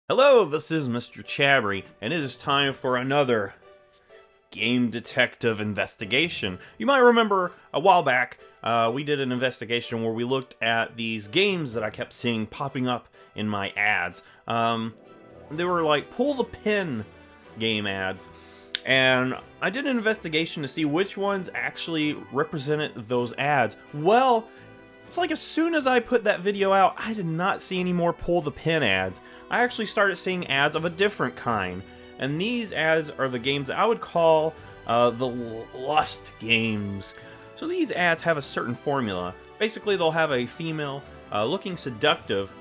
Hello, this is MrChabry, and it is time for another game detective investigation. You might remember a while back, we did an investigation where we looked at these games that I kept seeing popping up in my ads. They were like pull the pin game ads, and I did an investigation to see which ones actually represented those ads. Well, it's like as soon as I put that video out, I did not see any more pull the pin ads. I actually started seeing ads of a different kind. And these ads are the games that I would call the lust games. So these ads have a certain formula. Basically, they'll have a female looking seductive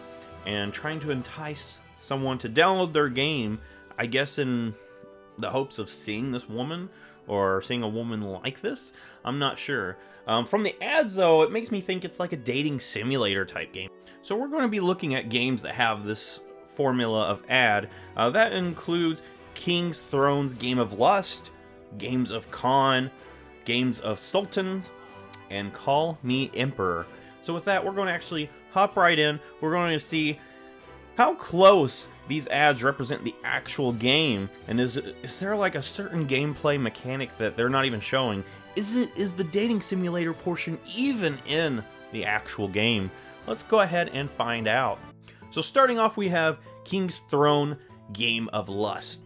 and trying to entice someone to download their game, I guess in the hopes of seeing this woman or seeing a woman like this. I'm not sure. From the ads, though, it makes me think it's like a dating simulator type game. So we're going to be looking at games that have this formula of ad. That includes King's Thrones Game of Lust, Games of Con, Games of Sultans, and Call Me Emperor. So with that, we're going to actually hop right in. We're going to see how close these ads represent the actual game, and is there like a certain gameplay mechanic that they're not even showing? Is the dating simulator portion even in the actual game? Let's go ahead and find out. So starting off, we have King's Throne Game of Lust.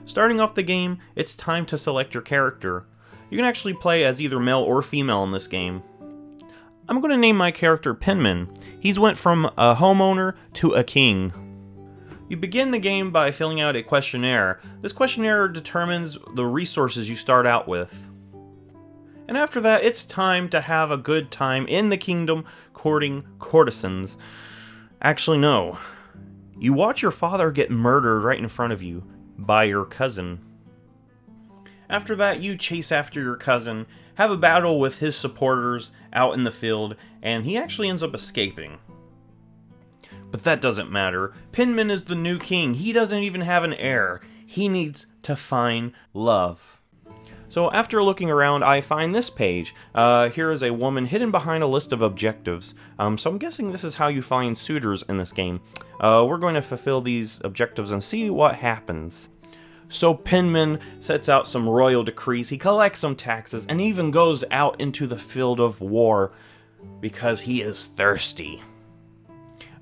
Starting off the game, it's time to select your character. You can actually play as either male or female in this game. I'm going to name my character Penman. He's went from a homeowner to a king. You begin the game by filling out a questionnaire. This questionnaire determines the resources you start out with. And after that, it's time to have a good time in the kingdom courting courtesans. Actually, no. You watch your father get murdered right in front of you by your cousin. After that, you chase after your cousin, have a battle with his supporters out in the field, and he actually ends up escaping. But that doesn't matter. Penman is the new king. He doesn't even have an heir. He needs to find love. So after looking around, I find this page. Here is a woman hidden behind a list of objectives. So I'm guessing this is how you find suitors in this game. We're going to fulfill these objectives and see what happens. So Penman sets out some royal decrees, he collects some taxes, and even goes out into the field of war because he is thirsty.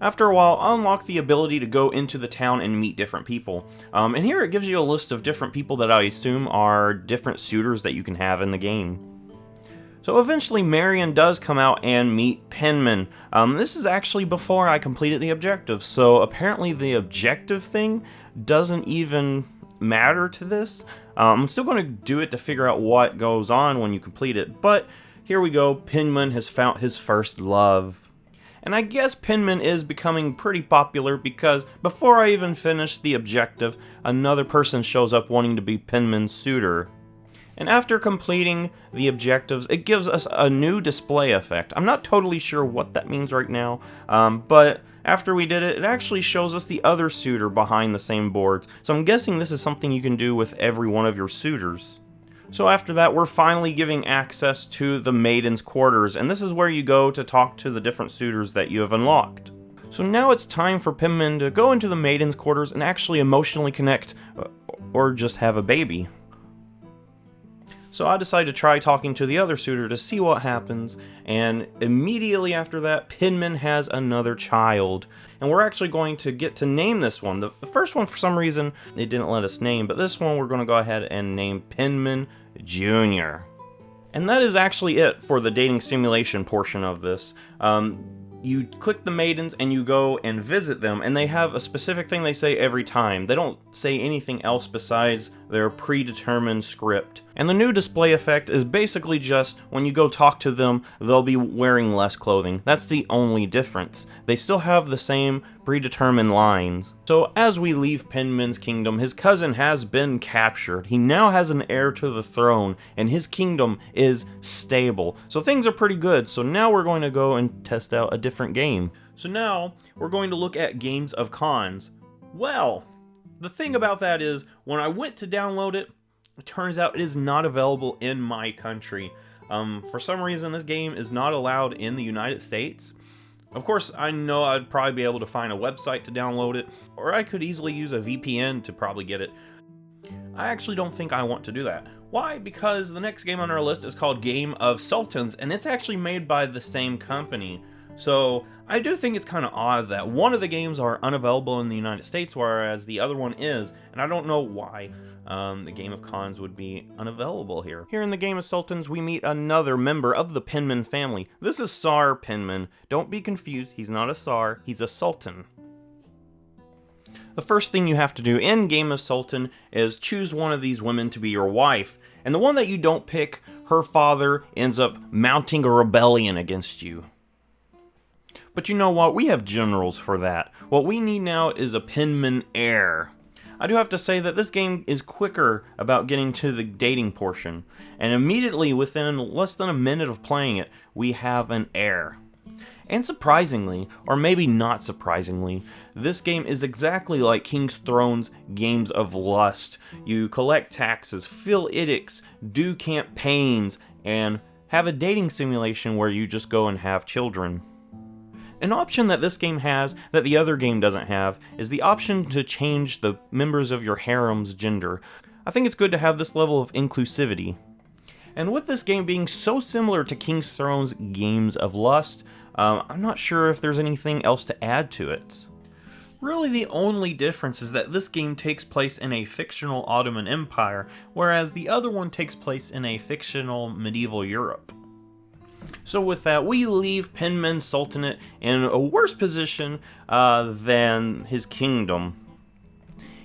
After a while, unlock the ability to go into the town and meet different people. And here it gives you a list of different people that I assume are different suitors that you can have in the game. So eventually Marion does come out and meet Penman. This is actually before I completed the objective, so apparently the objective thing doesn't even matter to this. I'm still going to do it to figure out what goes on when you complete it, but here we go. Penman has found his first love. And I guess Penman is becoming pretty popular because before I even finish the objective, another person shows up wanting to be Penman's suitor. And after completing the objectives, it gives us a new display effect. I'm not totally sure what that means right now, but after we did it, it actually shows us the other suitor behind the same boards. So I'm guessing this is something you can do with every one of your suitors. So after that, we're finally giving access to the Maiden's Quarters, and this is where you go to talk to the different suitors that you have unlocked. So now it's time for Penman to go into the Maiden's Quarters and actually emotionally connect, or just have a baby. So I decided to try talking to the other suitor to see what happens, and immediately after that, Penman has another child. And we're actually going to get to name this one. The first one, for some reason, it didn't let us name, but this one we're going to go ahead and name Penman Jr. And that is actually it for the dating simulation portion of this. You click the maidens and you go and visit them, and they have a specific thing they say every time. They don't say anything else besides their predetermined script. And the new display effect is basically just when you go talk to them, they'll be wearing less clothing. That's the only difference. They still have the same predetermined lines. So as we leave Penman's kingdom, his cousin has been captured. He now has an heir to the throne, and his kingdom is stable. So things are pretty good. So now we're going to go and test out a different game. So now we're going to look at Games of Cons. Well, the thing about that is when I went to download it, it turns out it is not available in my country. For some reason, this game is not allowed in the United States. Of course, I know I'd probably be able to find a website to download it, or I could easily use a VPN to probably get it. I actually don't think I want to do that. Why? Because the next game on our list is called Game of Sultans, and it's actually made by the same company. So I do think it's kind of odd that one of the games are unavailable in the United States, whereas the other one is, and I don't know why the Game of Cons would be unavailable here. Here in the Game of Sultans, we meet another member of the Penman family. This is Tsar Penman. Don't be confused, he's not a Tsar, he's a Sultan. The first thing you have to do in Game of Sultan is choose one of these women to be your wife, and the one that you don't pick, her father ends up mounting a rebellion against you. But you know what? We have generals for that. What we need now is a Penman heir. I do have to say that this game is quicker about getting to the dating portion, and immediately within less than a minute of playing it, we have an heir. And surprisingly, or maybe not surprisingly, this game is exactly like King's Throne's Games of Lust. You collect taxes, fill edicts, do campaigns, and have a dating simulation where you just go and have children. An option that this game has that the other game doesn't have is the option to change the members of your harem's gender. I think it's good to have this level of inclusivity. And with this game being so similar to King's Throne's Games of Lust, I'm not sure if there's anything else to add to it. Really, the only difference is that this game takes place in a fictional Ottoman Empire, whereas the other one takes place in a fictional medieval Europe. So with that, we leave Penman Sultanate in a worse position than his kingdom.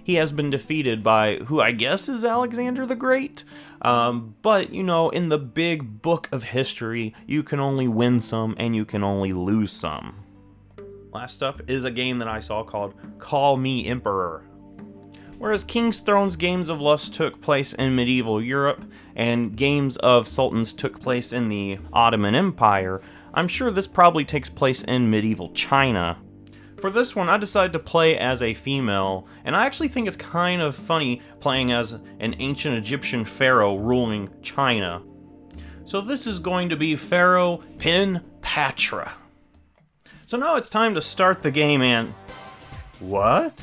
He has been defeated by who I guess is Alexander the Great. But, you know, in the big book of history, you can only win some and you can only lose some. Last up is a game that I saw called Call Me Emperor. Whereas King's Throne's Games of Lust took place in medieval Europe, and Games of Sultans took place in the Ottoman Empire, I'm sure this probably takes place in medieval China. For this one, I decided to play as a female, and I actually think it's kind of funny playing as an ancient Egyptian pharaoh ruling China. So this is going to be Pharaoh Penpatra. So now it's time to start the game, and... what?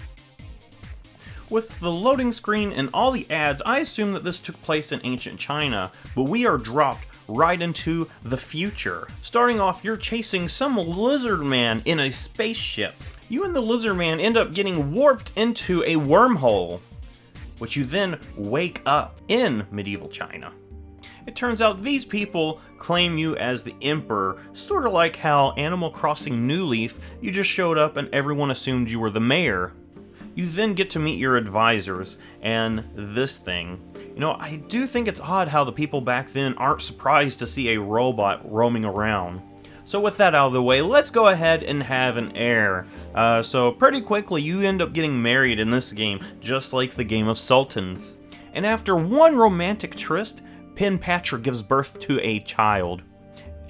With the loading screen and all the ads, I assume that this took place in ancient China, but we are dropped right into the future. Starting off, you're chasing some lizard man in a spaceship. You and the lizard man end up getting warped into a wormhole, which you then wake up in medieval China. It turns out these people claim you as the emperor, sort of like how Animal Crossing New Leaf, you just showed up and everyone assumed you were the mayor. You then get to meet your advisors, and this thing. You know, I do think it's odd how the people back then aren't surprised to see a robot roaming around. So with that out of the way, let's go ahead and have an heir. So pretty quickly you end up getting married in this game, just like the Game of Sultans. And after one romantic tryst, Penpatra gives birth to a child.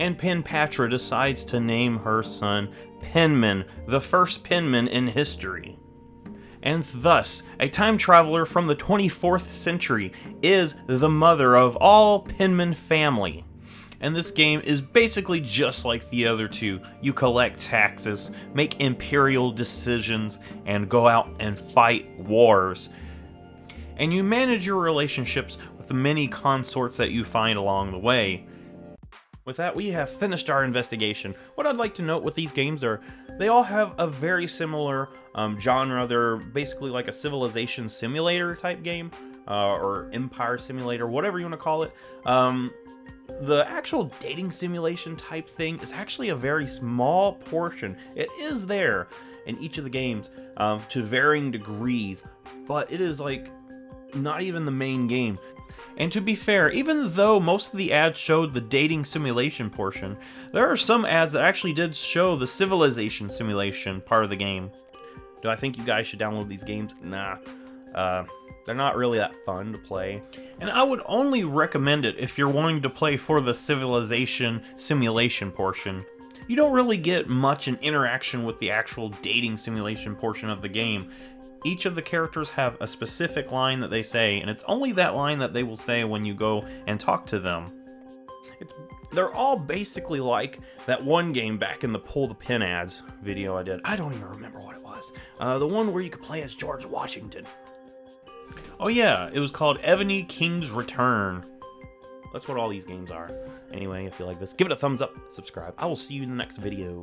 And Penpatra decides to name her son Penman, the first Penman in history. And thus, a time traveler from the 24th century is the mother of all Penman family. And this game is basically just like the other two. You collect taxes, make imperial decisions, and go out and fight wars. And you manage your relationships with the many consorts that you find along the way. With that, we have finished our investigation. What I'd like to note with these games are they all have a very similar genre. They're basically like a civilization simulator type game, or empire simulator, whatever you want to call it. The actual dating simulation type thing is actually a very small portion. It is there in each of the games to varying degrees, but it is like not even the main game. And to be fair, even though most of the ads showed the dating simulation portion, there are some ads that actually did show the civilization simulation part of the game. Do I think you guys should download these games? Nah. They're not really that fun to play. And I would only recommend it if you're wanting to play for the civilization simulation portion. You don't really get much in interaction with the actual dating simulation portion of the game. Each of the characters have a specific line that they say, and it's only that line that they will say when you go and talk to them. It's they're all basically like that one game back in the pull the pin ads video I did. I don't even remember what it was. The one where you could play as George Washington. Oh yeah, it was called Ebony King's Return. That's what all these games are. Anyway, if you like this, give it a thumbs up, subscribe. I will see you in the next video.